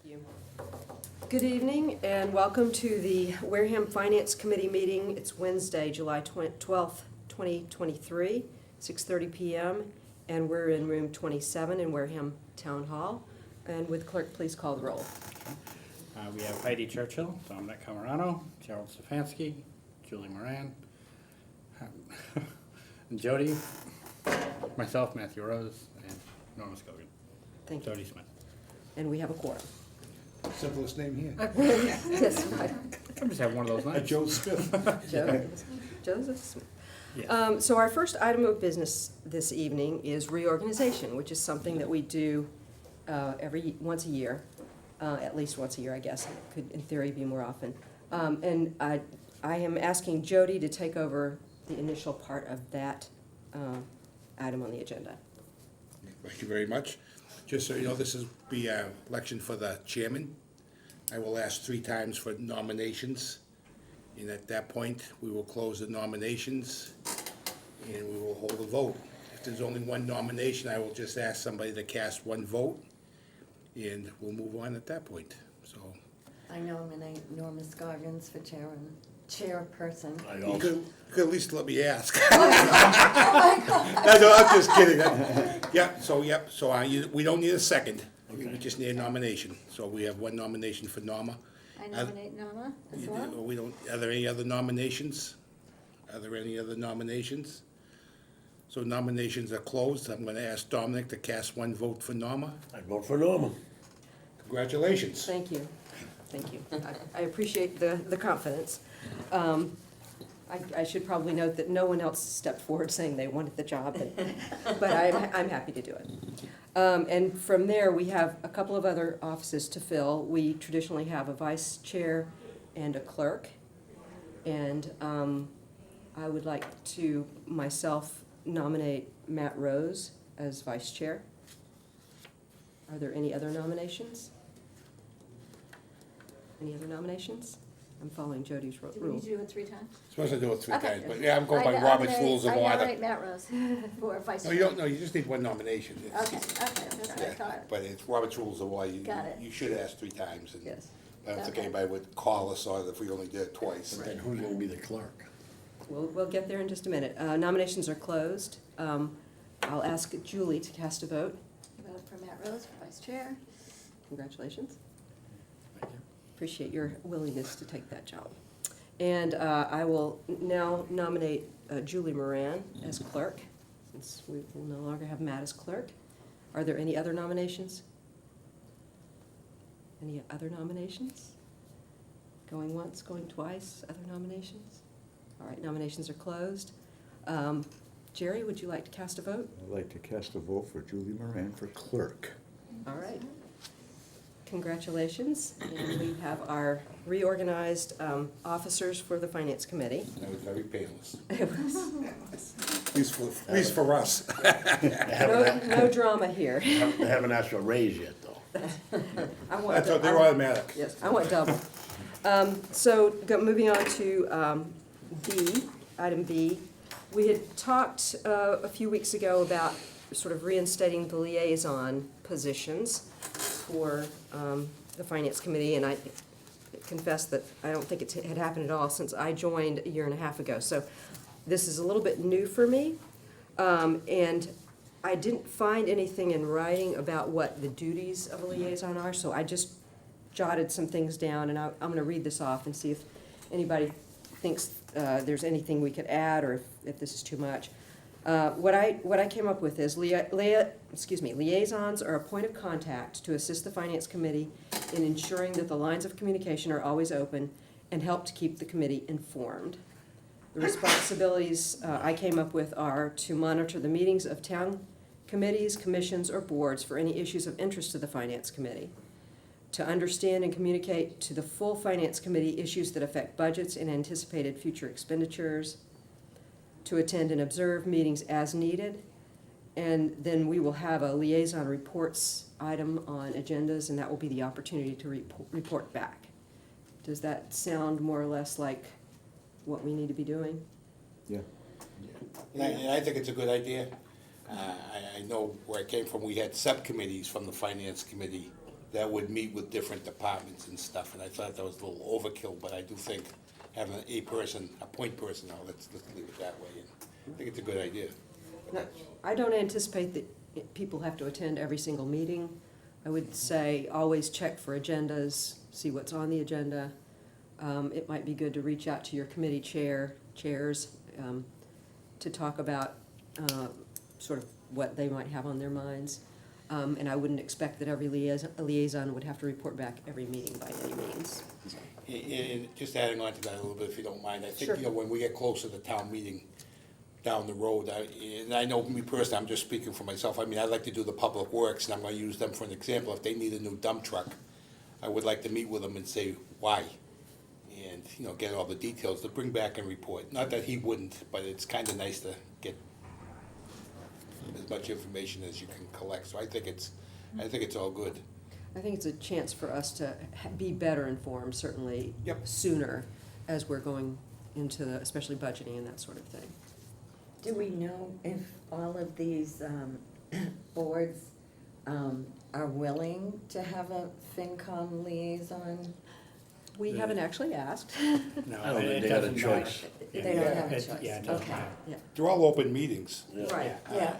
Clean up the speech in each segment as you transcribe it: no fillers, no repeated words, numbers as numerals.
you. Good evening and welcome to the Wareham Finance Committee meeting. It's Wednesday, July 12th, 2023, 6:30 p.m. and we're in room 27 in Wareham Town Hall. And would the clerk please call the roll? We have Heidi Churchill, Dominic Camerano, Gerald Stefanski, Julie Moran, and Jody, myself, Matthew Rose, and Norma Scogan. Thank you. Jody Smith. And we have a quorum. Simplest name here. Yes, right. I just have one of those nights. Joe Smith. Joseph Smith. Yes. So our first item of business this evening is reorganization, which is something that we do once a year, at least once a year, I guess. It could, in theory, be more often. And I am asking Jody to take over the initial part of that item on the agenda. Thank you very much. Just so you know, this is the election for the chairman. I will ask 3 times for nominations, and at that point, we will close the nominations, and we will hold a vote. If there's only one nomination, I will just ask somebody to cast 1 vote, and we'll move on at that point. So I nominate Norma Scoggins for chairperson. you could at least let me ask. No, I'm just kidding. We don't need a second. We just need a nomination. So we have 1 nomination for Norma. I nominate Norma as well. Are there any other nominations? So nominations are closed. I'm gonna ask Dominic to cast 1 vote for Norma. I vote for Norma. Congratulations. Thank you. Thank you. I appreciate the confidence. I should probably note that no one else stepped forward saying they wanted the job, but I'm happy to do it. And from there, we have a couple of other offices to fill. We traditionally have a vice chair and a clerk. And I would like to myself nominate Matt Rose as vice chair. Are there any other nominations? Any other nominations? I'm following Jody's rules. Did we do it 3 times? Supposed to do it 3 Okay. times, but yeah, I'm going by Robert's Rules of I Order. nominate Matt Rose for vice No, chair. you don't, no, you just need 1 nomination. Okay, that's what I thought. But it's Robert's Rules of Order. Got it. You should ask 3 times. And Yes. I don't think Okay. anybody would call us on it if we only did it twice. Then who's gonna be the clerk? We'll get there in just a minute. Nominations are closed. I'll ask Julie to cast a vote. I vote for Matt Rose for vice chair. Congratulations. Thank you. Appreciate your willingness to take that job. And I will now nominate Julie Moran as clerk, since we will no longer have Matt as clerk. Are there any other nominations? Any other nominations? Going once, going twice, other nominations? All right, nominations are closed. Jerry, would you like to cast a vote? I'd like to cast a vote for Julie Moran for clerk. All right. Congratulations. And we have our reorganized officers for the Finance Committee. That was very painless. It was At least for us. They no drama here. haven't asked for a raise yet, though. I want That's they're automatic. Yes, I want double. Moving on to B, item B. We had talked a few weeks ago about sort of reinstating the liaison positions for the Finance Committee, and I confess that I don't think it had happened at all since I joined a year and a half ago. So this is a little bit new for me, and I didn't find anything in writing about what the duties of a liaison are, so I just jotted some things down, and I'm going to read this off and see if anybody thinks there's anything we could add or if this is too much. What I came up with is liaisons are a point of contact to assist the Finance Committee in ensuring that the lines of communication are always open and help to keep the committee informed. The responsibilities I came up with are to monitor the meetings of town committees, commissions, or boards for any issues of interest to the Finance Committee, to understand and communicate to the full Finance Committee issues that affect budgets and anticipated future expenditures, to attend and observe meetings as needed, and then we will have a liaison reports item on agendas, and that will be the opportunity to report back. Does that sound more or less like what we need to be doing? Yeah. And I think it's a good idea. I know where I came from, we had subcommittees from the Finance Committee that would meet with different departments and stuff, and I thought that was a little overkill, but I do think having a point person, now, let's leave it that way, and I think it's a good idea. No, I don't anticipate that people have to attend every single meeting. I would say always check for agendas, see what's on the agenda. It might be good to reach out to your committee chairs to talk about sort of what they might have on their minds. And I wouldn't expect that every liaison would have to report back every meeting by any means. And just adding on to that a little bit, if you don't mind, I Sure. think, when we get closer to the town meeting down the road, and I know me personally, I'm just speaking for myself, I mean, I like to do the public works, and I'm gonna use them for an example. If they need a new dump truck, I would like to meet with them and say, why? And, get all the details to bring back and report. Not that he wouldn't, but it's kinda nice to get as much information as you can collect, so I think it's all good. I think it's a chance for us to be better informed, certainly Yep. sooner as we're going into especially budgeting and that sort of thing. Do we know if all of these boards are willing to have a FinCom liaison? We haven't actually asked. No, I don't it think they got a doesn't matter. choice. They don't have a It- choice. Yeah, it doesn't Okay. matter. Yeah, They're all open meetings. Yeah. right. Yeah.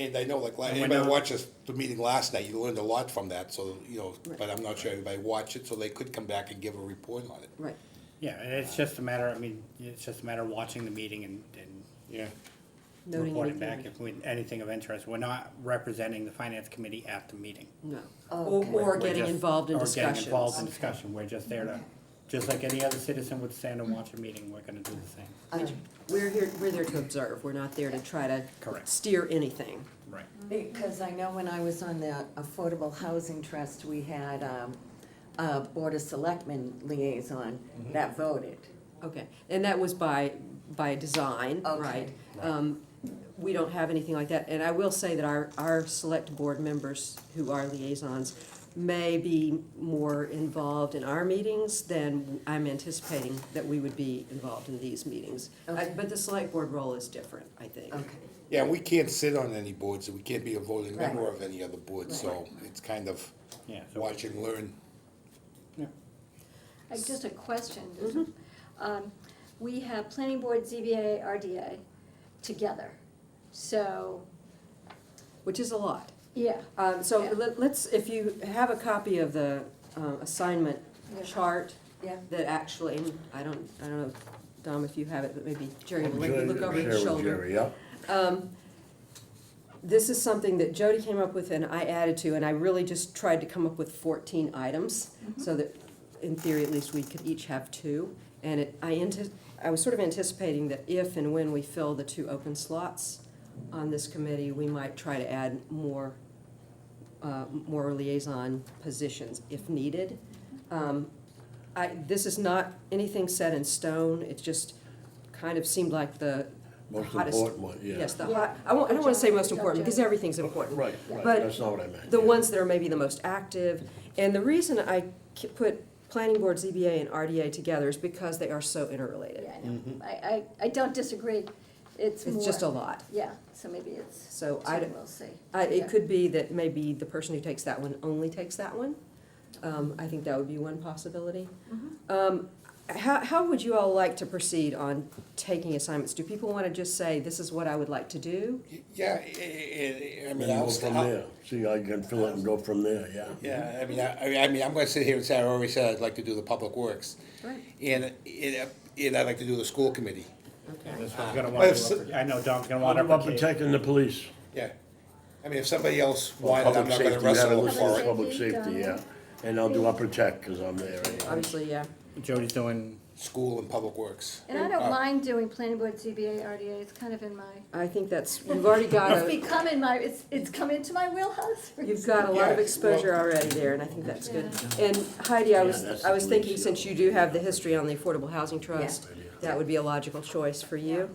And I know, like, And we're anybody not- watches the meeting last night, you learned a lot from that, so, but I'm not sure everybody watched it, so they could come back and give a report on it. Right. Yeah, and it's just a matter, it's just a matter of watching the meeting and Yeah. Noting reporting anything. back if anything of interest. We're not representing the finance committee at the meeting. No. Okay. Or We're getting just- involved in Or getting involved in discussions. discussion. We're just there to, just like any other citizen would stand and watch a meeting, we're gonna do the same. We're there to observe. We're not there to try to Correct. steer anything. Right. Because I know when I was on the Affordable Housing Trust, we had a Board of Selectmen liaison that voted. Okay, and that was by design, Okay. right? We don't have anything like that, and I will say that our select board members who are liaisons may be more involved in our meetings than I'm anticipating that we would be involved in these meetings. Okay. But the select board role is different, I think. Okay. Yeah, we can't sit on any boards, and we can't be a voting Right. member of any other board, so it's kind of Yeah, so watch and learn. Just a question. We have planning board, ZBA, RDA together. So, Which is a lot. yeah. So Yeah. let's, if you have a copy of the assignment Yeah. chart Yeah. that actually, I don't know, Dom, if you have it, but maybe Jerry will let Share you look over with his shoulder. Jerry, yeah. This is something that Jody came up with and I added to, and I really just tried to come up with 14 items, so that, in theory at least, we could each have two. And I was sort of anticipating that if and when we fill the 2 open slots on this committee, we might try to add more liaison positions if needed. This is not anything set in stone, it just kind of seemed like the Most hottest. important one, yeah. Yes, the Yeah. hot, I don't wanna say most John, important, because John. everything's important. Right, Yeah. right, But that's not what I meant. The yeah. ones that are maybe the most active, and the reason I put planning board, ZBA, and RDA together is because they are so interrelated. Yeah, I know. I don't disagree. It's more. It's just a lot. Yeah, so maybe it's So two, we'll see. Yeah. Yeah. It could be that maybe the person who takes that one only takes that one. I think that would be one possibility. How would you all like to proceed on taking assignments? Do people want to just say, this is what I would like to do? Yeah, I mean, Then I'll, go from there, see, I can fill it and go from there, yeah. yeah, I mean, I'm gonna sit here and say, I already said I'd like to do the public works, Right. and I'd like to do the school committee. Yeah, this one's gonna Well, want if to, I know Dom's gonna What want to. about protecting the police? Yeah, I mean, if somebody else Well, wanted, I'm public not gonna safety, you gotta wrestle listen for to it. public Safety, safety, got yeah. it. And I'll do upper tech, cause I'm there anyway. Obviously, yeah. Jody's doing, School and public works. And I don't mind doing planning board, ZBA, RDA. It's kind of in my, I think you've already got it's a, become in my, it's come into my wheelhouse. you've got a lot of Yeah, exposure well- already there, and I think that's good. And Heidi, I was that's thinking, the police, since you do have the history on the Affordable Housing Trust, Yeah. that would be a logical choice for you.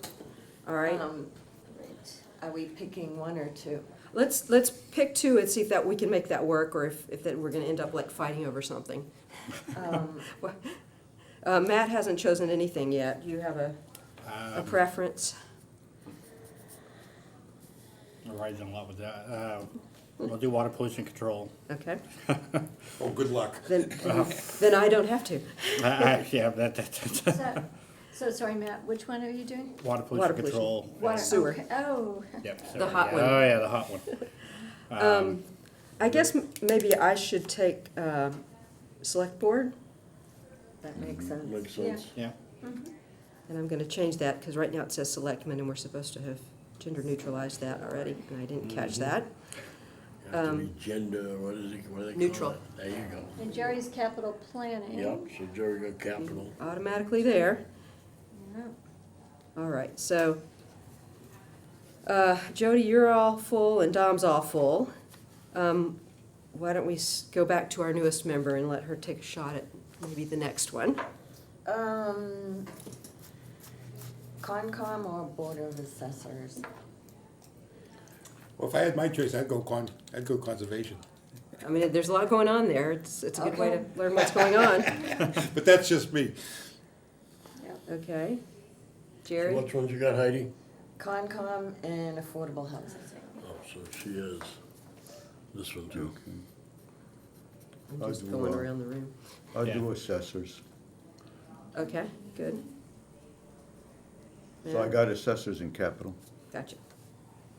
All right? Great. Are we picking one or two? Let's pick 2 and see if that we can make that work, or if that we're gonna end up like fighting over something. Matt hasn't chosen anything yet. Do you have a preference? Right in love with that. We'll do water pollution control. Okay, Oh, good luck. then I don't have to. Yeah, So, sorry, Matt, which one are you doing? water Water pollution pollution. control. Water. Sewer. Okay. Oh, Yep. The hot one. Oh, yeah, the hot one. I guess maybe I should take select board, That makes sense. Makes sense. Yeah. and I'm gonna change that, because right now it says selectmen, and we're supposed to have gender neutralized that already, and I didn't catch that. Have to be gender, what is it, what do they call Neutral. it? There you go. and Jerry's capital planning. Yep, so Jerry got capital. Automatically there. Yeah. All right, so, Jody, you're all full and Dom's all full. Why don't we go back to our newest member and let her take a shot at maybe the next one? Concom or Board of Assessors? Well, if I had my choice, I'd go conservation. I mean, there's a lot going on there. It's a good way to Okay. learn what's going on. But that's just me. Okay. So Jerry? which ones you got, Heidi? Concom and Affordable Housing. Oh, so she is this one too. I'm I'll just do, going around the room. I'll Yeah. do assessors. Okay, good. So I Yeah, got assessors in capital. Gotcha.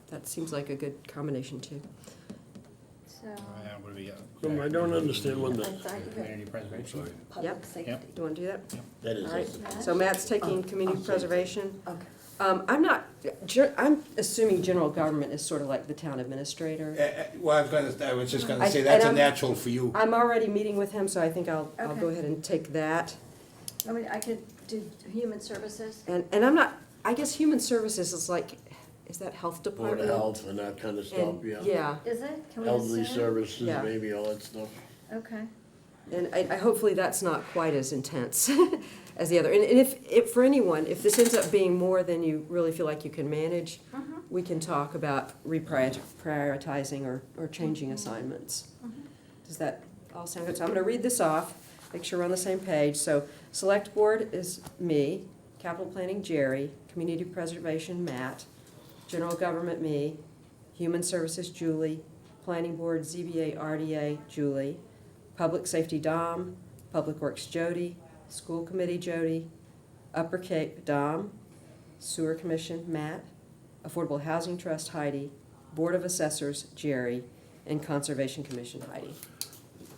That seems like a good combination too. So, Yeah, what do we got? I don't understand when I the, thought you Community had preservation. public Yep. safety. Yep. Do you want to do that? that is All right, it. so Matt's taking Oh, community oh, preservation. Okay. I'm not, I'm assuming general government is sort of like the town administrator. Well, I was just gonna I- say, and that's a I'm- natural for you. I'm already meeting with him, so I think I'll Okay. go ahead and take that. I mean, I could do human services. And I'm not, I guess human services is like, is that health Board department? of Health and that kind of stuff, And, yeah. yeah, Is it? Can we Elderly assume? services, Yeah. maybe, all that stuff. Okay. and I hopefully that's not quite as intense as the other. And if, for anyone, if this ends up being more than you really feel like you can manage, we can talk about reprioritizing or changing assignments. Does that all sound good? So I'm gonna read this off, make sure we're on the same page. So, select board is me, capital planning Jerry, community preservation Matt, general government me, human services Julie, planning board ZBA RDA Julie, public safety Dom, public works Jody, school committee Jody, Upper Cape Dom, sewer commission Matt, affordable housing trust Heidi, board of assessors Jerry, and conservation commission Heidi.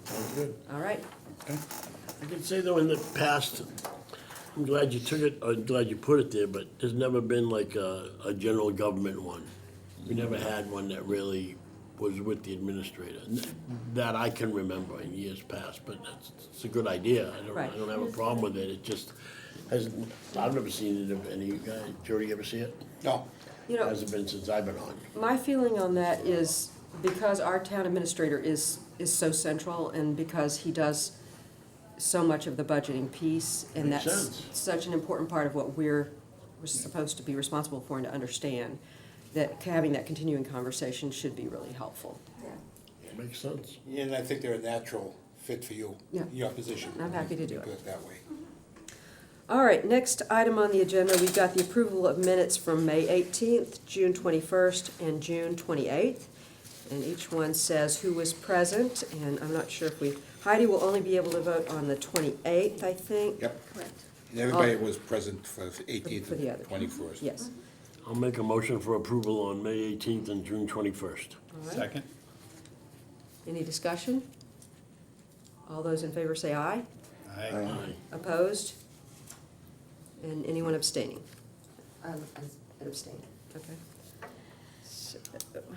Sounds good. All right, I can say though, in the past, I'm glad you took it, I'm glad you put it there, but there's never been like a general government one. We never had one that really was with the administrator, that I can remember in years past, but it's a good idea. I Right. don't have a problem with it, it just hasn't, I've never seen it, of any of you guys, Jody, you ever see it? No, you know, Hasn't been since I've been on. my feeling on that is because our town administrator is so central and because he does so much of the budgeting piece, and Makes that's sense. such an important part of what we're supposed to be responsible for and to understand, that having that continuing conversation should be really helpful. Makes sense. and I think they're a natural fit for you, Yeah. your position. I'm happy to do it. Put it that way. All right, next item on the agenda, we've got the approval of minutes from May 18th, June 21st, and June 28th. And each one says who was present, and I'm not sure if Heidi will only be able to vote on the 28th, I think. Yep, Correct. and everybody was present for 18th For the other. and 21st. Yes. I'll make a motion for approval on May 18th and June 21st. All right. Second? Any discussion? All those in favor say aye. Aye. Aye. Opposed? And anyone abstaining? As- Abstain, okay. So,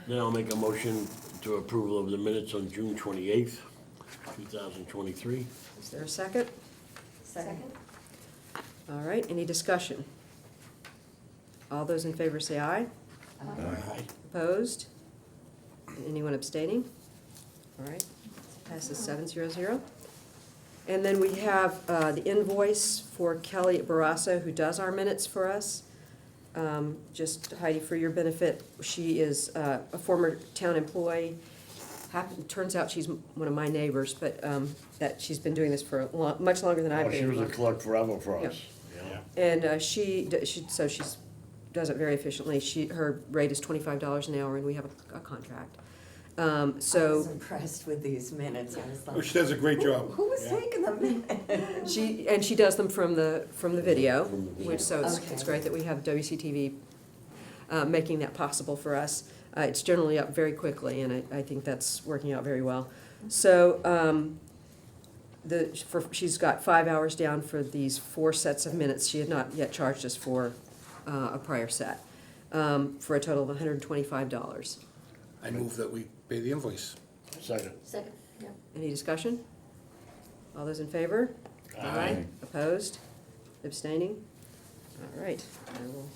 Then I'll make a motion to approval of the minutes on June 28th, 2023. Is there a second? Second? All right, any discussion? All those in favor say aye. Aye. Opposed? Anyone abstaining? All right, passes 700. And then we have the invoice for Kelly Barrasso, who does our minutes for us. Just Heidi, for your benefit, she is a former town employee. Turns out she's one of my neighbors, but that she's been doing this for much longer than I've Oh, been. she was a clerk forever for Yeah. us. Yeah. And she does it very efficiently. Her rate is $25 an hour, and we have a contract. I was So impressed with these minutes, I was Oh, like, she does a great job. who was taking the minutes? she does them from the video, which, so it's Okay. great that we have WCTV making that possible for us. It's generally up very quickly, and I think that's working out very well. So, she's got 5 hours down for these 4 sets of minutes. She had not yet charged us for a prior set, for a total of $125. I move that we pay the invoice. Second. Second, yeah. Any discussion? All those in favor? Aye. Opposed? Abstaining? All right, I will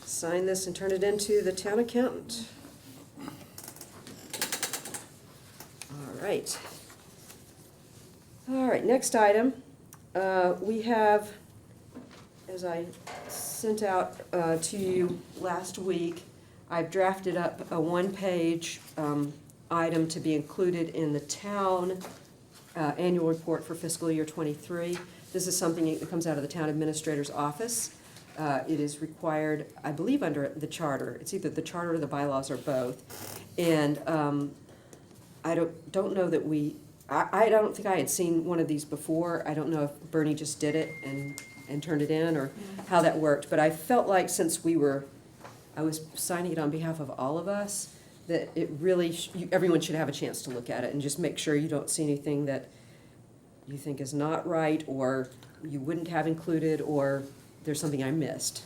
sign this and turn it into the town accountant. All right. All right, next item, we have, as I sent out to you last week, I've drafted up a one-page item to be included in the town annual report for fiscal year '23. This is something that comes out of the town administrator's office. It is required, I believe, under the charter. It's either the charter or the bylaws or both. And I don't know that I don't think I had seen one of these before. I don't know if Bernie just did it and turned it in, or how that worked. But I felt like since I was signing it on behalf of all of us, that it really, everyone should have a chance to look at it and just make sure you don't see anything that you think is not right, or you wouldn't have included, or there's something I missed.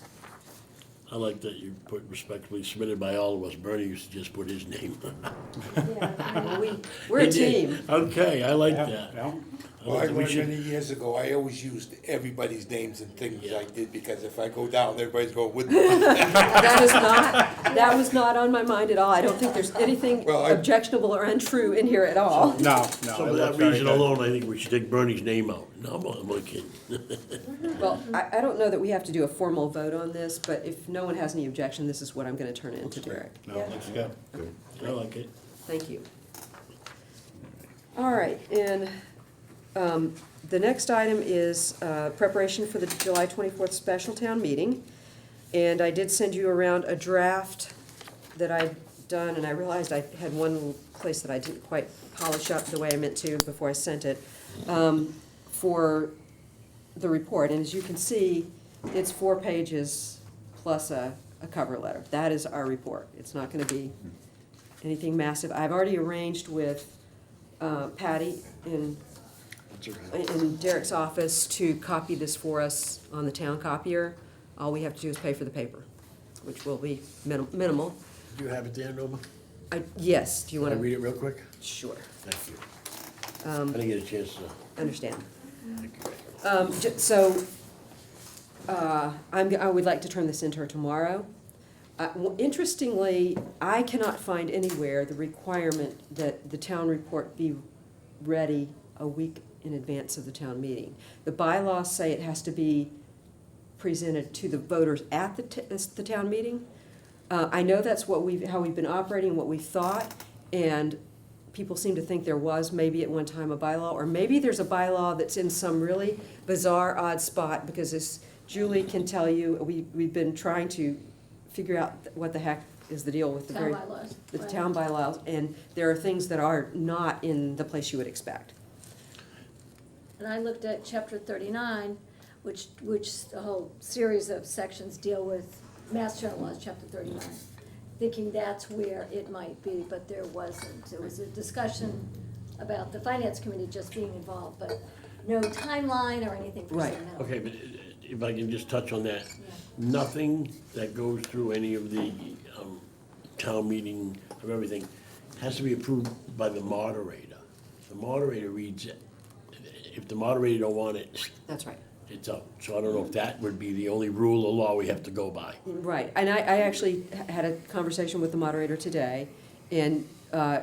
I like that you put respectfully submitted by all of us. Bernie used to just put his name. We're a He did. team. Okay, I like Yeah, that. yeah. Well, I like that. We learned should- many years ago, I always used everybody's names and things I did, because if I go down, everybody's going with me. That was not on my mind at all. I don't think there's anything Well, I- objectionable or untrue in here at all. No, So no, for it that looks very reason good. alone, I think we should take Bernie's name out. No, I'm only kidding. Well, I don't know that we have to do a formal vote on this, but if no one has any objection, this is what I'm gonna turn in to Derek. No, it looks good. I like it. Thank you. All right, and the next item is preparation for the July 24th special town meeting. And I did send you around a draft that I'd done, and I realized I had one little place that I didn't quite polish up the way I meant to before I sent it, for the report. And as you can see, it's 4 pages plus a cover letter. That is our report. It's not gonna be anything massive. I've already arranged with Patty in Derek's office to copy this for us on the town copier. All we have to do is pay for the paper, which will be minimal. Do you have it there, Norma? Yes, do you Can I want read to? it real quick? Sure, Thank you. I didn't get a chance to. understand. Thank you. So, I would like to turn this into tomorrow. Interestingly, I cannot find anywhere the requirement that the town report be ready a week in advance of the town meeting. The bylaws say it has to be presented to the voters at the town meeting. I know that's how we've been operating, what we thought, and people seem to think there was maybe at one time a bylaw, or maybe there's a bylaw that's in some really bizarre, odd spot, because as Julie can tell you, we've been trying to figure out what the heck is the deal with the Town bylaws. the Right. town bylaws, and there are things that are not in the place you would expect. And I looked at chapter 39, which a whole series of sections deal with Mass General Laws, chapter 39, thinking that's where it might be, but there wasn't. There was a discussion about the finance committee just being involved, but no timeline or anything per se, Right. no. Okay, but if I can just touch on that, nothing that goes through any of the town meeting of everything has to be approved by the moderator. The moderator reads it. If the moderator don't want it, That's right. it's up. So I don't know if that would be the only rule or law we have to go by. Right, and I actually had a conversation with the moderator today, and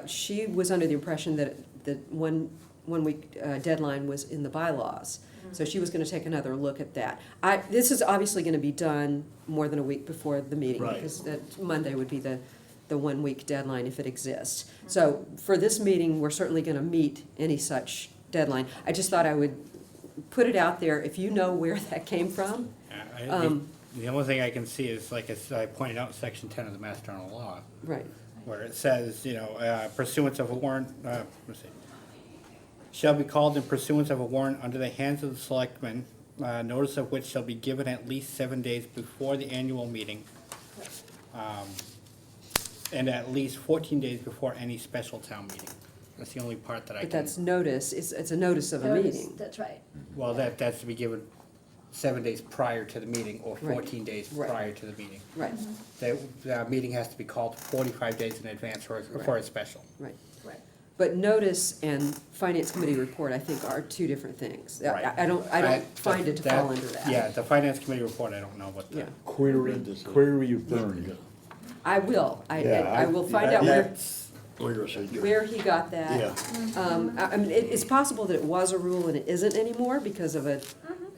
she was under the impression that the one-week deadline was in the bylaws. So she was gonna take another look at that. This is obviously gonna be done more than a week before the meeting, Right. because that Monday would be the 1-week deadline if it exists. So for this meeting, we're certainly gonna meet any such deadline. I just thought I would put it out there, if you know where that came from. The only thing I can see is, like as I pointed out, in section 10 of the Mass General Law, Right. where it says, pursuance of a warrant, let's see. Shall be called in pursuance of a warrant under the hands of the selectmen, notice of which shall be given at least 7 days before the annual meeting. And at least 14 days before any special town meeting. That's the only part that I But can. that's notice, it's a notice of a Notice, meeting. That's right. Well, that's to be given 7 days prior to the meeting or Right. 14 days Right. prior to the meeting. Right, The meeting has to be called 45 days in advance for a special. right. Right. But notice and finance committee report, I think, are two different things. Right. I don't find it to fall under that. Yeah, the finance committee report, I don't know what Yeah. the. Query of Bernie. I will, Yeah, I will find out where, That's- where he got that. Yeah, I mean, it's possible that it was a rule and it isn't anymore because of a,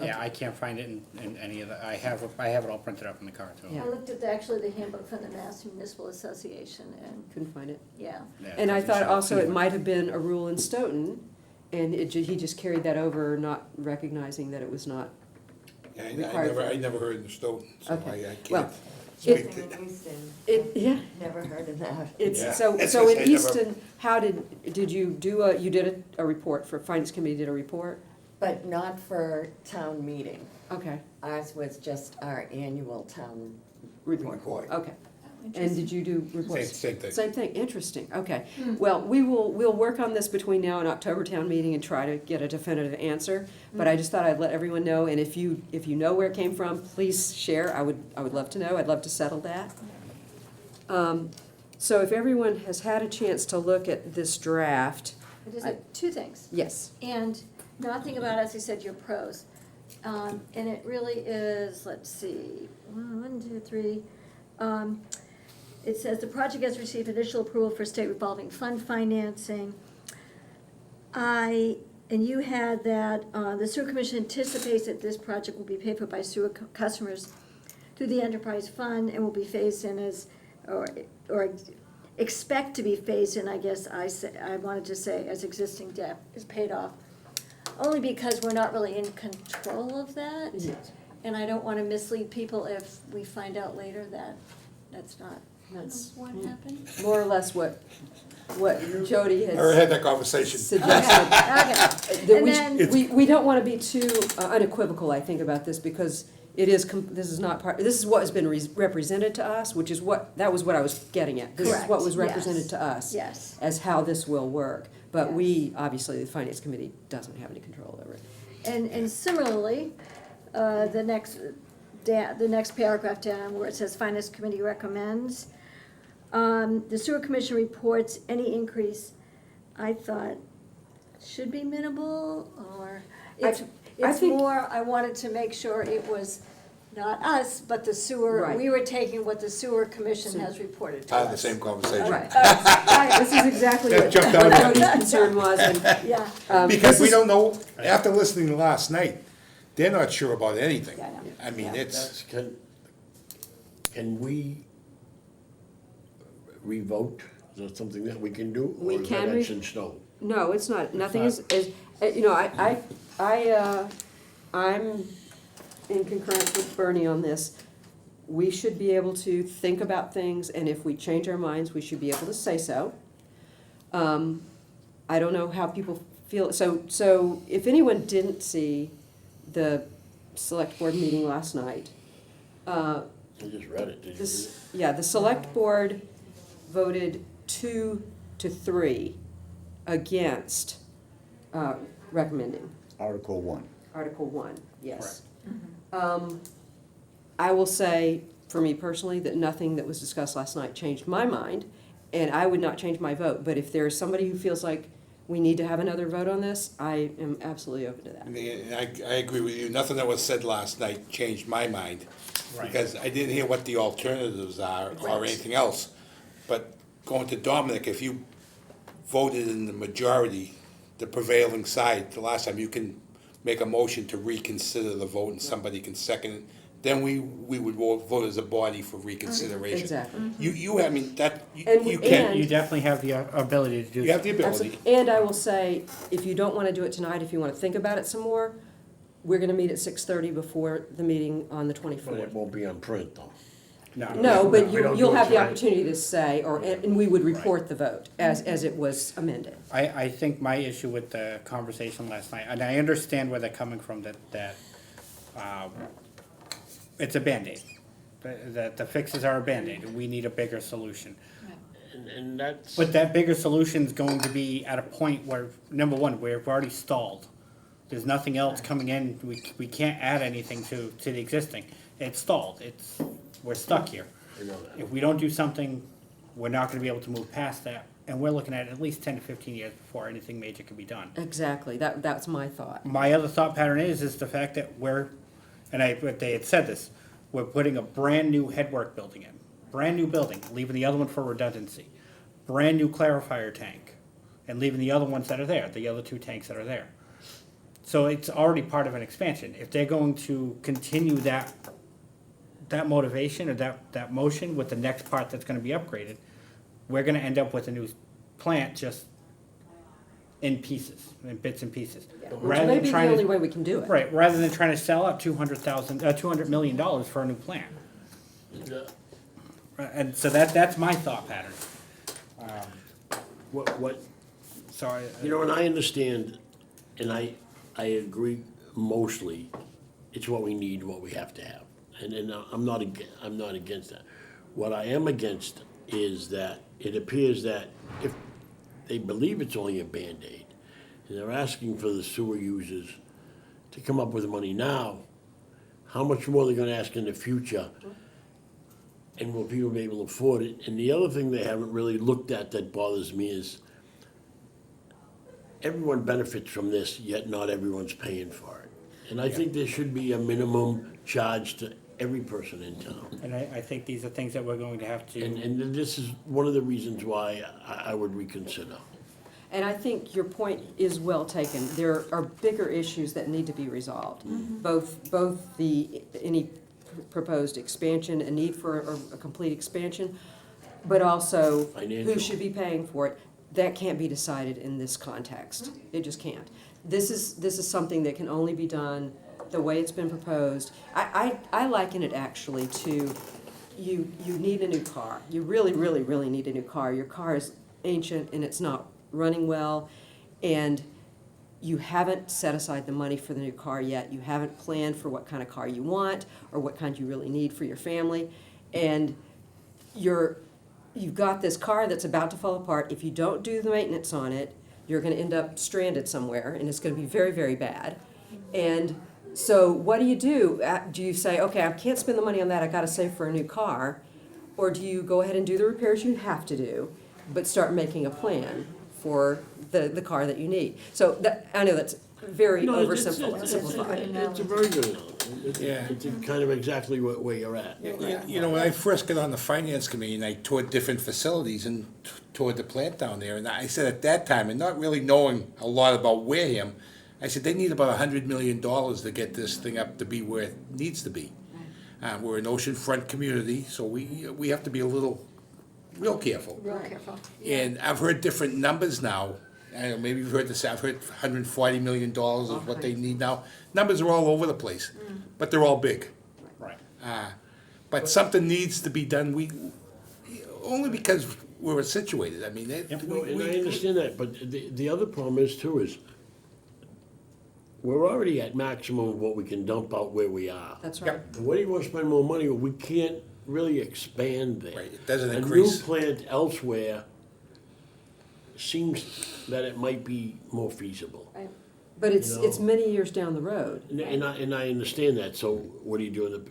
Yeah, I can't find it in any of the, I have it all printed up in the car too. Yeah. I looked at actually the handbook from the Mass Municipal Association, and, couldn't find it. yeah. Yeah, And I it doesn't thought show also it anywhere. might have been a rule in Stoughton, and he just carried that over, not recognizing that it was not. Yeah, Required I never heard in the Stoughton, so Okay. I Well, can't it- speak to. Yeah, Never heard of that. Yeah. it's, so It's in just they never- Easton, how did you do you did a report, for finance committee did a report? But not for town meeting. Okay, Ours was just our annual town. Report. okay. And did you do reports? Same thing. Same thing, interesting, okay. Well, we'll work on this between now and October town meeting and try to get a definitive answer. But I just thought I'd let everyone know, and if you know where it came from, please share, I would love to know, I'd love to settle that. So if everyone has had a chance to look at this draft, I just have two things. yes, And nothing about, as you said, your pros. And it really is, let's see, 1, 2, 3. It says the project has received initial approval for state revolving fund financing. And you had that, the sewer commission anticipates that this project will be paid for by sewer customers through the enterprise fund and will be phased in as, or expect to be phased in, I guess I wanted to say, as existing debt is paid off. Only because we're not really in control of that. Yes. And I don't wanna mislead people if we find out later that that's not that's what happened. more or less what Jody I already has had that conversation. suggested. Okay, That and then, we don't want to be too unequivocal, I think, about this, because it is, this is not part, this is what has been represented to us, which is that was what I was getting at. This is what was Correct, represented yes, to us yes. as how this will work. But Yes. we, obviously, the finance committee doesn't have any control over it. And similarly, the next paragraph down where it says finance committee recommends, the sewer commission reports any increase, I thought, should be minimal, or it's I think- more, I wanted to make sure it was not us, but the sewer, Right. we were taking what the sewer commission has reported to us. I had the same conversation. Right. This is exactly That what jumped out at me. Jody's concern was, and Yeah, Because this we is- don't know, after listening last night, they're not sure about anything. Yeah, I know. I mean, Yeah. it's, can we revote? Is that something that we can do? We Or is can that re- etched in stone? No, it's not, nothing not. is, I'm in concurrence with Bernie on this. We should be able to think about things, and if we change our minds, we should be able to say so. I don't know how people feel, so if anyone didn't see the select board meeting last night, I just read it, did you? this, yeah, the select board voted 2-3 against recommending Article 1. Article 1, yes. I will say, for me personally, that nothing that was discussed last night changed my mind, and I would not change my vote. But if there's somebody who feels like we need to have another vote on this, I am absolutely open to that. and I agree with you, nothing that was said last night changed my mind. Right. Because I didn't hear what the alternatives are or Right. anything else. But going to Dominic, if you voted in the majority, the prevailing side, the last time, you can make a motion to reconsider the vote and somebody can second it. Then we would vote as a body for reconsideration. Exactly. I mean, that, And you we- can, and- You definitely have the ability to do you have that. the ability. Absolutely. And I will say, if you don't want to do it tonight, if you want to think about it some more, we're going to meet at 6:30 before the meeting on the But 24th. it won't be on print, though. No, but we don't you'll do it have the tonight. opportunity to say, and we would report the vote as it was amended. I think my issue with the conversation last night, and I understand where they're coming from, that it's a Band-Aid. That the fixes are a Band-Aid, and we need a bigger solution. And that's. But that bigger solution is going to be at a point where, number one, we've already stalled. There's nothing else coming in, we can't add anything to the existing. It's stalled, we're stuck here. I know that. If we don't do something, we're not gonna be able to move past that, and we're looking at least 10 to 15 years before anything major can be done. Exactly, that's my thought. My other thought pattern is the fact that but they had said this, we're putting a brand-new headwork building in. Brand-new building, leaving the other one for redundancy. Brand-new clarifier tank, and leaving the other ones that are there, the other 2 tanks that are there. So it's already part of an expansion. If they're going to continue that motivation or that motion with the next part that's gonna be upgraded, we're gonna end up with a new plant just in pieces, in bits and pieces. Which Rather may than be the trying only to, way we can do it. right, rather than trying to sell out $200 million for a new plant. Yeah. And so that's my thought pattern. What, So you know, and I understand, and I agree mostly, it's what we need, what we have to have. And I'm not against that. What I am against is that it appears that if they believe it's only a Band-Aid, and they're asking for the sewer users to come up with the money now, how much more they're gonna ask in the future? And will people be able to afford it? And the other thing they haven't really looked at that bothers me is everyone benefits from this, yet not everyone's paying for it. And I think there should be a minimum charge to every person in town. And I think these are things that we're going to have to. And this is one of the reasons why I would reconsider. And I think your point is well taken. There are bigger issues that need to be resolved. Both any proposed expansion, a need for a complete expansion, but also who Financial. should be paying for it. That can't be decided in this context. It just can't. This is something that can only be done the way it's been proposed. I liken it actually to, you need a new car. You really, really, really need a new car. Your car is ancient and it's not running well, and you haven't set aside the money for the new car yet. You haven't planned for what kind of car you want or what kind you really need for your family. And you've got this car that's about to fall apart. If you don't do the maintenance on it, you're gonna end up stranded somewhere, and it's gonna be very, very bad. And so what do? Do you say, okay, I can't spend the money on that, I gotta save for a new car? Or do you go ahead and do the repairs you have to do, but start making a plan for the car that you need? So I know that's very No, it's oversimplified. a very good analogy. Yeah. It's kind of exactly where you're at. You know, when I first got on the finance committee and I toured different facilities and toured the plant down there, and I said at that time, and not really knowing a lot about Wareham, I said they need about $100 million to get this thing up to be where it needs to be. We're an oceanfront community, so we have to be real careful. Real careful. And I've heard different numbers now. I don't know, maybe you've heard this, I've heard $140 million is what they need now. Numbers are all over the place, but they're all big. Right. But something needs to be done, only because we're situated, I mean, No, and I understand that, but the other problem is too is we're already at maximum of what we can dump out where we are. That's right. And what do you want to spend more money on? We can't really expand there. Right, it doesn't increase. A new plant elsewhere seems that it might be more feasible. Right. But it's You know. it's many years down the road. And I understand that, so what do you do?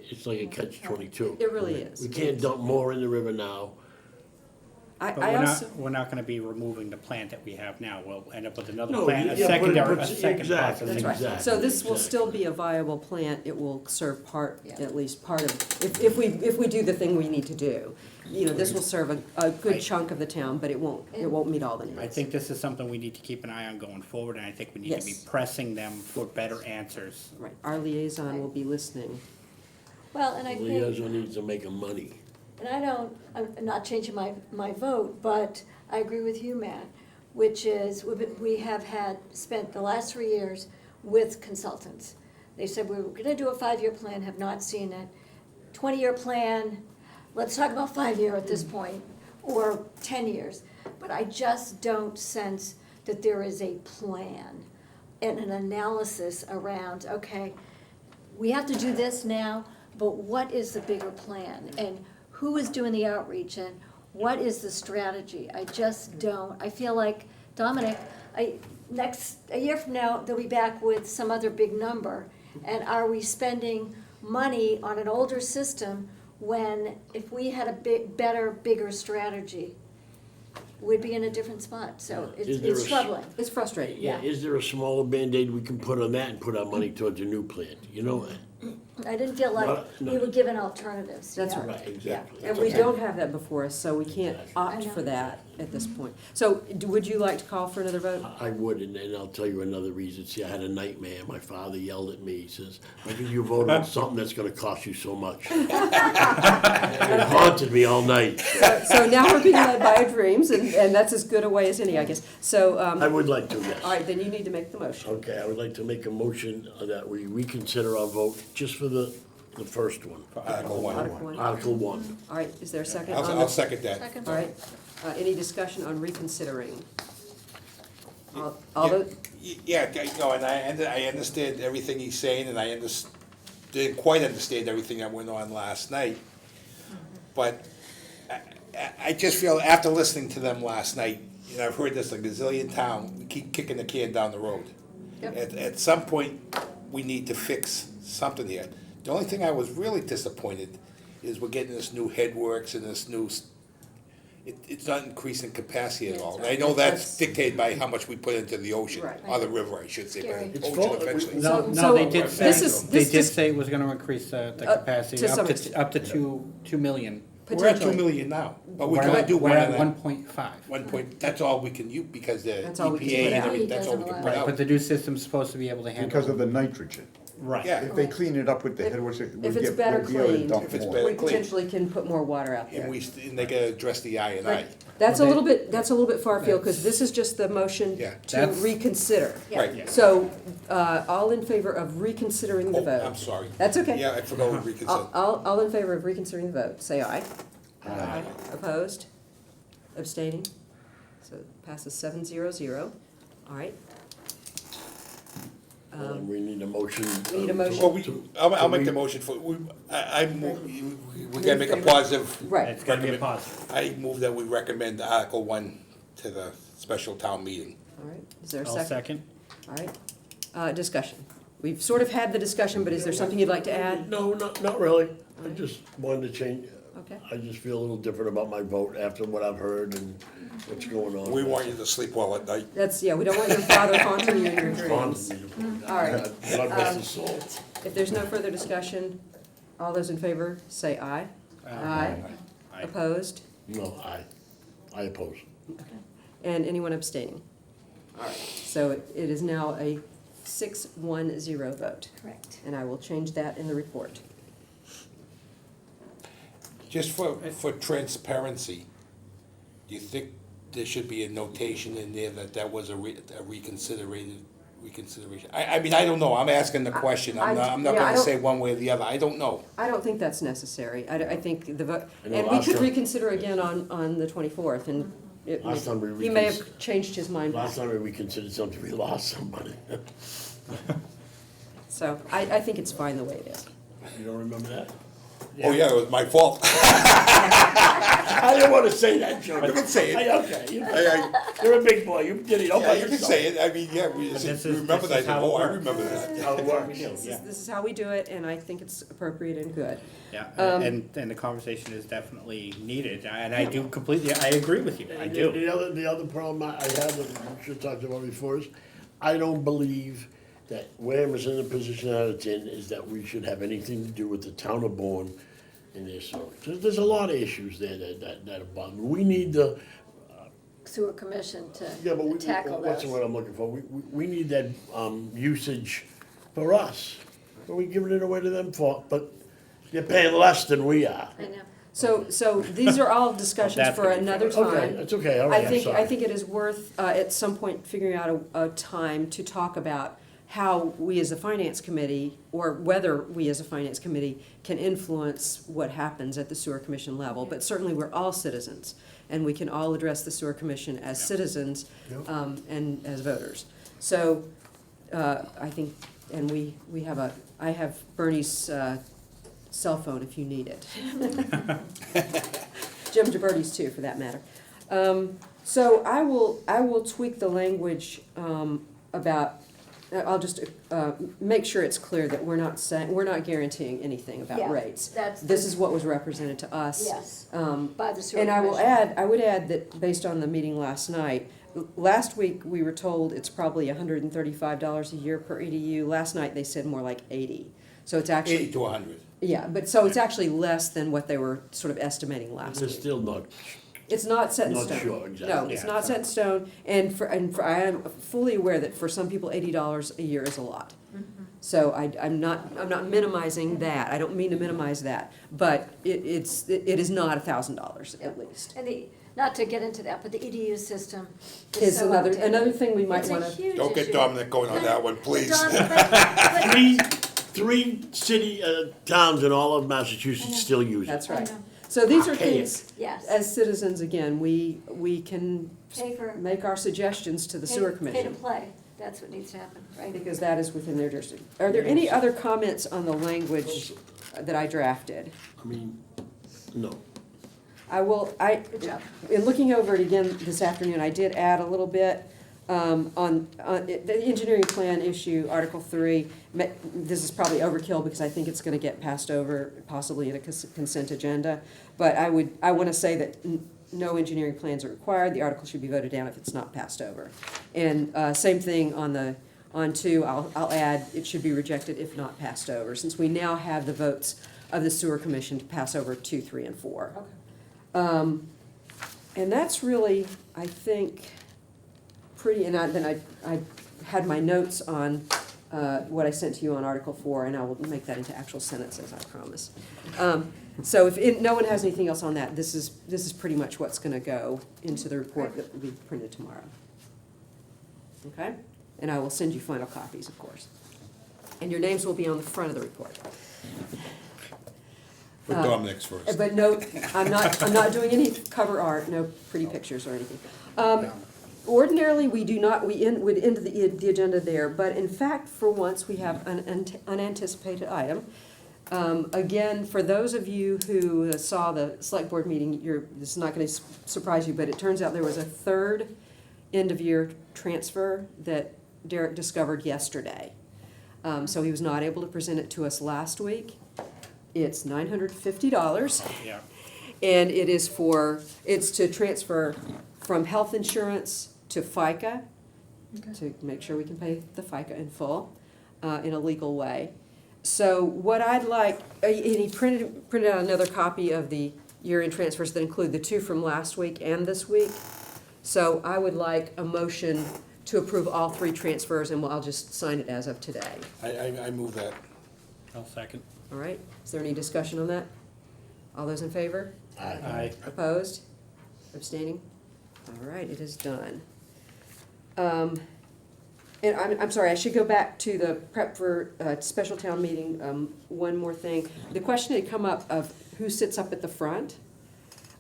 It's like a catch-22. It really is. We can't dump more in the river now. I But also, we're not gonna be removing the plant that we have now. We'll end up with another No, plant, a yeah, but- secondary, but- a second exactly, processing. that's right. exactly, So this will exactly. still be a viable plant. It will serve Yeah. at least part of, if we do the thing we need to do. You know, this will serve a good chunk of the town, but it won't meet all the needs. I think this is something we need to keep an eye on going forward, and I think we need to be Yes. pressing them for better answers. Right, our liaison will be listening. Well, and I think. Liaison needs to make money. And I'm not changing my vote, but I agree with you, Matt, which is, we have spent the last 3 years with consultants. They said we were gonna do a 5-year plan, have not seen it. 20-year plan, let's talk about 5-year at this point, or 10 years. But I just don't sense that there is a plan and an analysis around, okay, we have to do this now, but what is the bigger plan? And who is doing the outreach and what is the strategy? I just don't, I feel like, Dominic, a year from now, they'll be back with some other big number. And are we spending money on an older system when, if we had a better, bigger strategy, we'd be in a different spot? So Is there it's a- troubling. It's frustrating, Yeah, is there a smaller Band-Aid we can put on that and put our money towards a new plan? You know, I didn't feel like No. we were given alternatives. That's yeah. right. exactly. And we don't have that before us, so we can't opt I know. for that at this point. So would you like to call for another vote? I would, and then I'll tell you another reason. See, I had a nightmare. My father yelled at me. He says, "Why did you vote on something that's gonna cost you so much?" It haunted me all night. So now we're being led by our dreams, and that's as good a way as any, I guess. So, I would like to, yes. all right, then you need to make the motion. Okay, I would like to make a motion that we reconsider our vote just for the first one. Article 1. Article 1. Article 1. All right, is there a second I'll on I'll the? second that. Second. All right, any discussion on reconsidering? All Yeah, those, no, and I understand everything he's saying, and I didn't quite understand everything that went on last night. But I just feel, after listening to them last night, and I've heard this a gazillion times, we keep kicking the can down the road. Yep. At some point, we need to fix something here. The only thing I was really disappointed is we're getting this new headworks and this new, it's not increasing capacity at all. And I know that's dictated by how much we put into the ocean, Right. or the river, I should say, Scary. but It's ocean full- eventually. No, So- no, they so did this say, is- they this did just- say it was gonna increase the capacity to some up extent. to, up to 2 million. We're at 2 potentially. million now, but we We're can at- do We're one at of that. 1.5. 1 point, that's all we can use, because the That's all we can EPA put and out. everything, that's all we Doesn't can allow put Right, but out. the new system's supposed to be able to handle. Because of the nitrogen. Right. Yeah. If they clean it up with the headworks, it would If it's get, better would be able to cleaned, dump If it's more. better- we potentially can put more water out there. And and they gotta address the I and I. Right. That's a little bit far afield, because this is just the motion Yeah. to That's- reconsider. Right. Yeah. So, all in favor of reconsidering the Oh, vote? I'm sorry. That's okay. Yeah, I forgot we reconsidered. All in favor of reconsidering the vote, say aye. Aye. Opposed? Abstaining? So it passes 7-0-0. All right. We need a motion. We need a motion. Well, I'll make the motion for, we gotta make a positive. Right. It's gonna be a positive. I move that we recommend Article 1 to the special town meeting. All right, is there a I'll second? second. All right, discussion. We've sort of had the discussion, but is there something you'd like to add? No, not really. I just wanted to change. Okay. I just feel a little different about my vote after what I've heard and what's going on. We want you to sleep well at night. That's, yeah, we don't want your father haunting you in your dreams. Haunted me. All right, God rest his soul. if there's no further discussion, all those in favor, say aye. Aye. Aye. Opposed? No, I oppose. And anyone abstaining? All right, so it is now a 6-1-0 vote, Correct. and I will change that in the report. Just for transparency, do you think there should be a notation in there that was a reconsideration? I mean, I don't know, I'm asking the question, I'm not yeah, I gonna don't- say one way or the other, I don't know. I don't think that's necessary. I think the vote, I know and we last could time- reconsider again on the 24th, and it Last time we he may reconsidered- have changed his mind. Last time we considered something, we lost somebody. So I think it's fine the way it is. You don't remember that? Oh, yeah, it was my fault. I didn't want to say that, Joe. You can say it. Okay, you're a big boy, you did it all Yeah, by you can yourself. say it, I mean, yeah, this is- remember this that, is how it oh, I works. remember that. How it works. This is how we do it, and I think it's appropriate and good. Yeah, Um, and the conversation is definitely needed, and I do completely, I agree with you, I do. The other problem I have, that we should talk about before, is I don't believe that Wareham is in the position that it's in, is that we should have anything to do with the town of Bourne in this. So there's a lot of issues there that are bothering me. We need the, Sewer commission yeah, but to tackle what's the those. word I'm looking for? We need that, usage for us. What are we giving it away to them for? But they're paying less than we are. I know. So these are all discussions That's for gonna be another Okay, time. that's okay, all right, I'm sorry. I think it is worth, at some point, figuring out a time to talk about how we as a finance committee, or whether we as a finance committee can influence what happens at the sewer commission level. But certainly, we're all citizens, and we can all address the sewer commission as citizens and as voters. So I think, and we have I have Bernie's cell phone if you need it. Jim Gibberti's too, for that matter. So I will tweak the language about. I'll just make sure it's clear that we're not guaranteeing anything about Yeah, rates. that's This the- is what was represented to us. Yes, Um, by the sewer And commission. I would add that based on the meeting last night, last week we were told it's probably $135 a year per EDU. Last night they said more like 80. So it's 80 actually, to 100. yeah, but so it's actually less than what they were sort of estimating last It's week. still not, It's not set in Not stone. sure, exactly. No, it's Yeah. not set in stone, and I am fully aware that for some people, $80 a year is a lot. So I'm not minimizing that, I don't mean to minimize that, but it is not $1,000 at least. And not to get into that, but the EDU system is Is so another outdated. thing we might It's a wanna, huge Don't get issue. Dominic going on that one, But please. three city, towns in all of Massachusetts still use it. that's I right. know. So these are Archaic. things, Yes. as citizens, again, we can Pay for, make our suggestions to the sewer pay to commission, play, that's what needs to happen, right? because that is within their jurisdiction. Are there any other comments on the language that I drafted? I mean, no. Good job. In looking over it again this afternoon, I did add a little bit on the engineering plan issue, Article 3. This is probably overkill because I think it's going to get passed over possibly in a consent agenda. But I want to say that no engineering plans are required. The article should be voted down if it's not passed over. And same thing on 2, I'll add, it should be rejected if not passed over, since we now have the votes of the sewer commission to pass over 2, 3, and 4. And that's really, I think, pretty, and then I had my notes on what I sent to you on Article 4, and I will make that into actual sentences, I promise. So if no one has anything else on that, this is pretty much what's gonna go into the report that will be printed tomorrow. Okay? And I will send you final copies, of course. And your names will be on the front of the report. Put Dominic's first. But no, I'm not doing any cover art, no pretty pictures or anything. Ordinarily, we do not, would end the agenda there, but in fact, for once, we have an unanticipated item. Again, for those of you who saw the select board meeting, this is not gonna surprise you, but it turns out there was a third end-of-year transfer that Derek discovered yesterday. So he was not able to present it to us last week. It's $950. Yeah. And it's to transfer from health insurance to FICA, to make sure we can pay the FICA in full, in a legal way. So what I'd like, and he printed out another copy of the year-end transfers that include the 2 from last week and this week. So I would like a motion to approve all 3 transfers, and I'll just sign it as of today. I move that. I'll second. All right? Is there any discussion on that? All those in favor? Aye. Opposed? Abstaining? All right, it is done. And I'm sorry, I should go back to the prep for special town meeting, one more thing. The question had come up of who sits up at the front.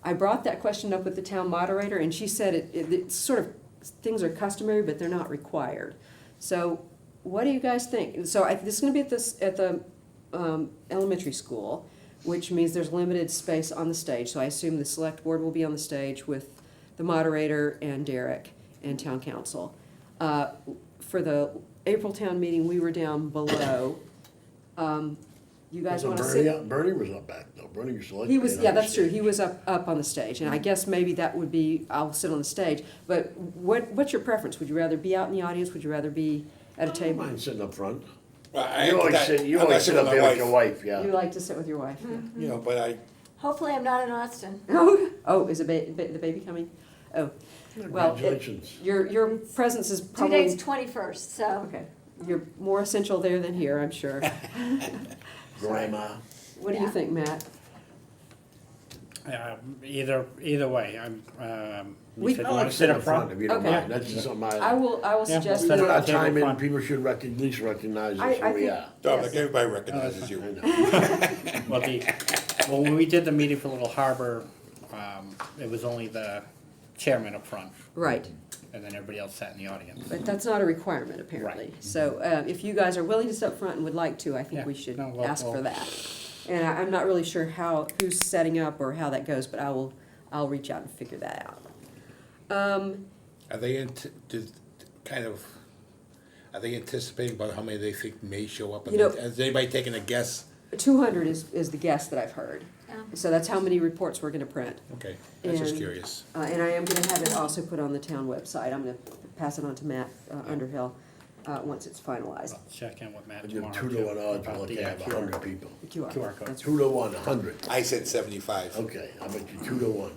I brought that question up with the town moderator, and she said it's sort of, things are customary, but they're not required. So what do you guys think? So this is gonna be at the elementary school, which means there's limited space on the stage. So I assume the select board will be on the stage with the moderator and Derek and town council. For the April town meeting, we were down below. You guys So wanna sit? Bernie was up back though, Bernie was like. He was, yeah, that's true, he was up on the stage, and I guess maybe that would be, I'll sit on the stage. But what's your preference? Would you rather be out in the audience? Would you rather be at a I don't table? mind sitting up front. I- You always that- sit, you I'm always not sit sitting up with there my with your wife, yeah. You like to sit with your wife? You know, but Hopefully I'm not in Austin. Oh, is the baby coming? Oh, well, Congratulations. your presence is Due probably, date's 21st, so. okay, you're more essential there than here, I'm sure. Grandma. What do you Yeah. think, Matt? Either way, I'm, We- You said I you like wanna sit up up front? if you don't Okay. mind, that's just something I will Yeah, suggest we'll set At it that. up. that time, Table and people should at least recognize I us who we think- are. Dominic, Yes. everybody recognizes you. I know. Well, when we did the meeting for Little Harbor, it was only the chairman up front, Right, and then everybody else sat in the audience. but that's not a requirement apparently. Right. So if you guys are willing to sit up front and would like to, I think Yeah. we should No, well, ask for well- that. And I'm not really sure who's setting up or how that goes, but I'll reach out and figure that out. Are they are they anticipating about how many they think may show up? You know- Has anybody taken a guess? 200 is the guess that I've heard. Yeah. So that's how many reports we're gonna print. Okay, that's just And- curious. And I am gonna have it also put on the town website. I'm gonna pass it on to Matt Underhill, once it's finalized. I'll check in with Matt I give tomorrow. 2 to 1 odds, we're about looking the at QR 100 people. The QR QR code. that's 2 to 1, 100. I said 75. Okay, I bet you 2 to 1.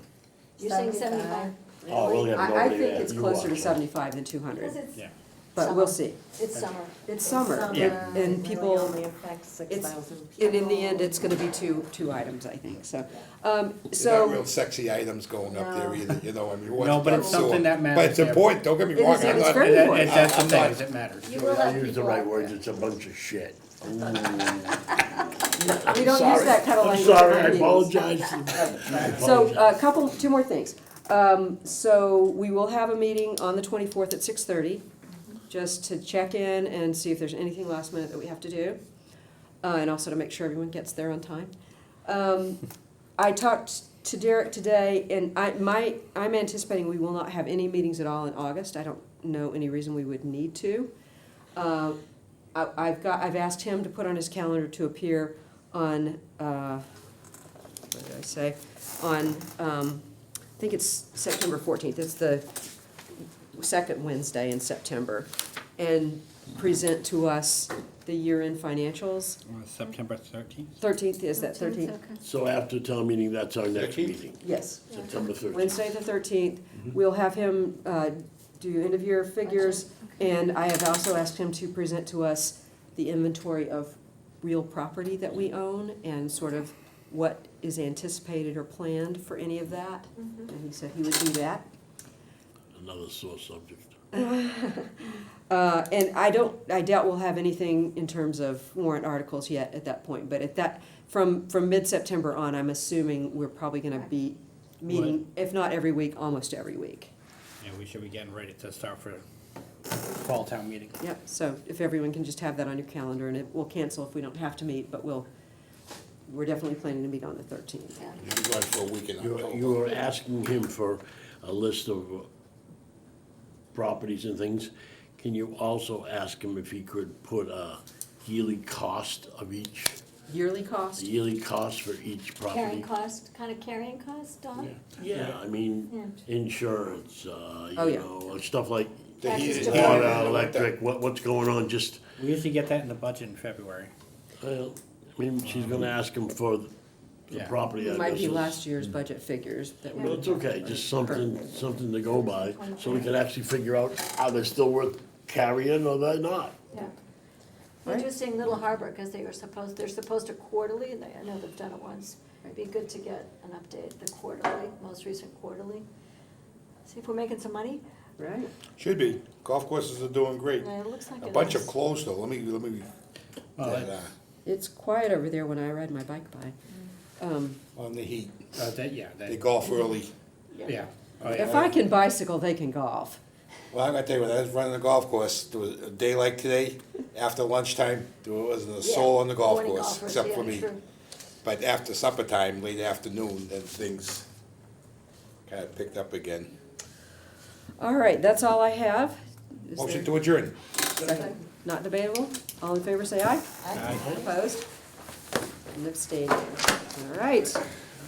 You're saying 75? Oh, we only have I nobody think there. it's You closer to watch. 75 than 200, Because it's, Yeah. but we'll see. it's summer. It's summer, Yeah. and Really people, only affects 6,000 people. and in the end, it's gonna be two items, I think, so. They're not So, real sexy items going up there No. either, you know, I mean, what's No, but it's sewer? something that But matters, it's yeah. important, don't get me It wrong. is, I'm it's not- very And important. that's the I'm thing, not- is it matters. You will have I use the people right out words, there. it's a bunch of shit. we don't use Sorry. that kind of I'm language. sorry, in our I meetings. apologize. So, two more things. So we will have a meeting on the 24th at 6:30, just to check in and see if there's anything last minute that we have to do, and also to make sure everyone gets there on time. I talked to Derek today, and I'm anticipating we will not have any meetings at all in August. I don't know any reason we would need to. I've asked him to put on his calendar to appear on, what did I say? On, I think it's September 14th, it's the second Wednesday in September, and present to us the year-end financials. September 13th? 13th, is that 13th? Okay. So after town meeting, that's our next 13th? meeting, Yes, September 13th. Wednesday the 13th. We'll have him do end-of-year figures, and I have also asked him to present to us the inventory of real property that we own, and sort of what is anticipated or planned for any of that. And he said he would do that. Another sore subject. And I doubt we'll have anything in terms of warrant articles yet at that point, but at that, from mid-September on, I'm assuming we're probably gonna be meeting, if not every week, almost every week. Yeah, we should be getting ready to start for fall town meeting. Yep, so if everyone can just have that on your calendar, and we'll cancel if we don't have to meet, but we're definitely planning to meet on the 13th. Yeah. You'll be going for a week in You October. were asking him for a list of properties and things. Can you also ask him if he could put a yearly cost of each, Yearly cost? yearly cost for each property? Carrying cost, kind of carrying cost, Don? Yeah, I mean, insurance, Oh, you yeah. know, stuff like The Taxes heat- to heat- water, yeah, electric, what's going on, just, We usually get that in the budget in February. well, I mean, she's gonna ask him for the Yeah. property It might be addresses. last year's budget figures that we. Well, it's okay, just something to go by, so we can actually figure out, are they still worth carrying or they're not? Yeah. Right. Interesting Little Harbor, because they're supposed to quarterly, and I know they've done it once. It'd be good to get an update, the quarterly, most recent quarterly. See if we're making some money. Right? Should be. Golf courses are doing great. Yeah, it looks like A it bunch is. have closed though. Let me, Oh, that, It's quiet over there when I ride my bike by. on the heat. Yeah, They golf early. yeah. Oh, If yeah. I can bicycle, they can golf. Well, I gotta tell you, when I was running the golf course, there was a day like today, after lunchtime, there wasn't a soul on the golf Morning course, golfers, except yeah, for me. true. But after supper time, late afternoon, then things kinda picked up again. All right, that's all I have. Is Motion there- to adjourn. Second. Not debatable? All in favor, say aye. Aye. Opposed? And abstaining. All right.